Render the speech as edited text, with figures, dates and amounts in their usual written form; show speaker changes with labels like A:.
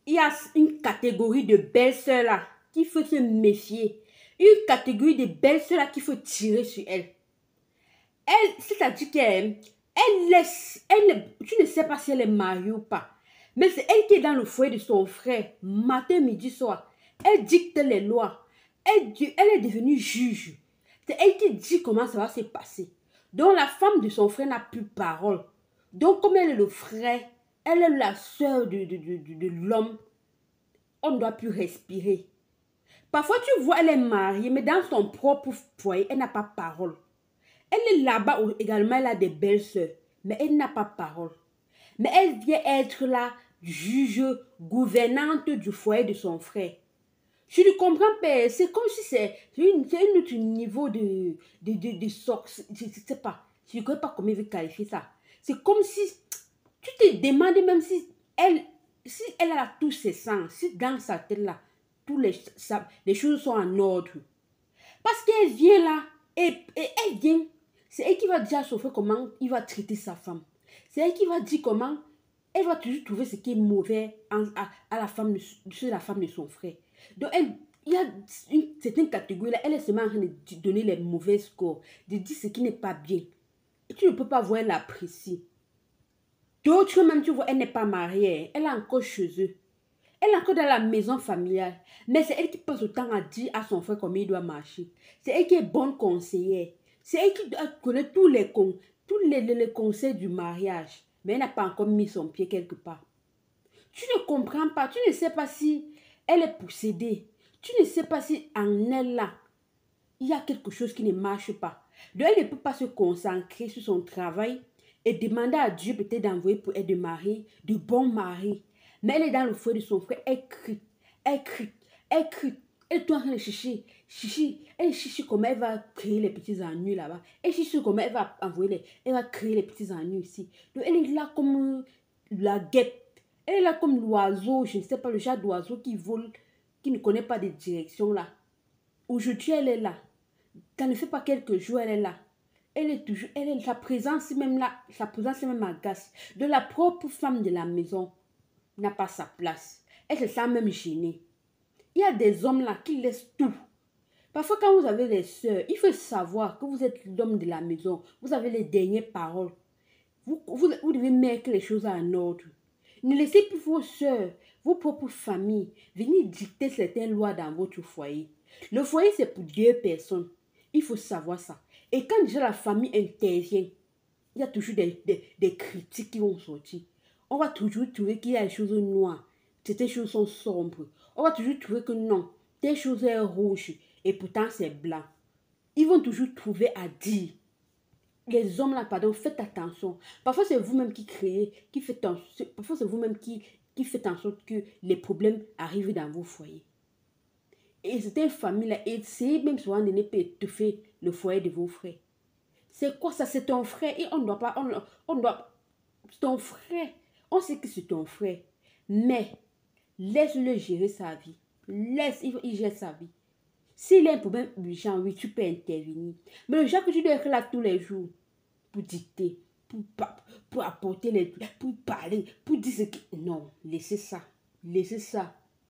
A: il y a une catégorie de belles-sœurs là qu'il faut se méfier. Une catégorie de belles-sœurs là qu'il faut tirer sur elle. Elle, c'est-à-dire qu'elle laisse, tu ne sais pas si elle est mariée ou pas. Mais c'est elle qui est dans le foyer de son frère, matin, midi, soir. Elle dicte les lois. Elle est devenue juge. C'est elle qui dit comment ça va se passer. Donc la femme de son frère n'a plus parole. Donc comme elle est le frère, elle est la sœur de l'homme, on ne doit plus respirer. Parfois tu vois, elle est mariée, mais dans son propre foyer, elle n'a pas parole. Elle est là-bas également, elle a des belles sœurs, mais elle n'a pas parole. Mais elle vient être là, juge, gouvernante du foyer de son frère. Je ne comprends pas, c'est comme si c'est un autre niveau de sorte, je ne sais pas, je ne sais pas comment je vais qualifier ça. C'est comme si, tu te demandes même si elle a tous ses sens, si dans sa tête là, les choses sont en ordre. Parce qu'elle vient là, et elle vient, c'est elle qui va dire à son frère comment il va traiter sa femme. C'est elle qui va dire comment elle va toujours trouver ce qui est mauvais à la femme sur la femme de son frère. Donc, il y a certaine catégorie là, elle est seulement en train de donner les mauvais scores, de dire ce qui n'est pas bien. Et tu ne peux pas voir, elle apprécie. D'autres même, tu vois, elle n'est pas mariée, elle est encore chez eux. Elle est encore dans la maison familiale. Mais c'est elle qui passe le temps à dire à son frère comment il doit marcher. C'est elle qui est bonne conseillère. C'est elle qui connaît tous les conseils du mariage. Mais elle n'a pas encore mis son pied quelque part. Tu ne comprends pas. Tu ne sais pas si elle est possédée. Tu ne sais pas si en elle là, il y a quelque chose qui ne marche pas. Donc elle ne peut pas se concentrer sur son travail et demander à Dieu peut-être d'envoyer pour elle de mari, de bons maris. Mais elle est dans le foyer de son frère, elle crie, elle crie, elle crie. Elle est en train de chercher, elle cherche comment elle va créer les petits ennuis là-bas. Elle cherche comment elle va elle va créer les petits ennuis ici. Donc elle est là comme la guêpe. Elle est là comme l'oiseau, je ne sais pas, le genre d'oiseau qui vole, qui ne connaît pas de direction là. Aujourd'hui, elle est là. Ça ne fait pas quelques jours, elle est là. Elle est toujours, sa présence même là, sa présence même agace. De la propre femme de la maison n'a pas sa place. Elle se sent même gênée. Il y a des hommes là qui laissent tout. Parfois, quand vous avez des sœurs, il faut savoir que vous êtes l'homme de la maison. Vous avez les dernières paroles. Vous devez mettre les choses en ordre. Ne laissez plus vos sœurs, vos propres familles, venir dicter certaines lois dans votre foyer. Le foyer, c'est pour 2 personnes. Il faut savoir ça. Et quand déjà la famille intervient, il y a toujours des critiques qui vont sortir. On va toujours trouver qu'il y a des choses noires. Certaines choses sont sombres. On va toujours trouver que non, telle chose est rouge et pourtant c'est blanc. Ils vont toujours trouver à dire. Les hommes là, pardon, faites attention. Parfois c'est vous-même qui créez, qui faites parfois c'est vous-même qui faites en sorte que les problèmes arrivent dans vos foyers. Et certaines familles là, essayez même souvent de ne pas étouffer le foyer de vos frères. C'est quoi ça? C'est ton frère. Et on ne doit pas, on doit, c'est ton frère. On sait que c'est ton frère. Mais, laisse-le gérer sa vie. Il gère sa vie. S'il a un problème urgent, oui, tu peux intervenir. Mais le genre que tu dois être là tous les jours, pour dicter, pour apporter pour parler, pour dire ce que... Non, laissez ça. Laissez ça.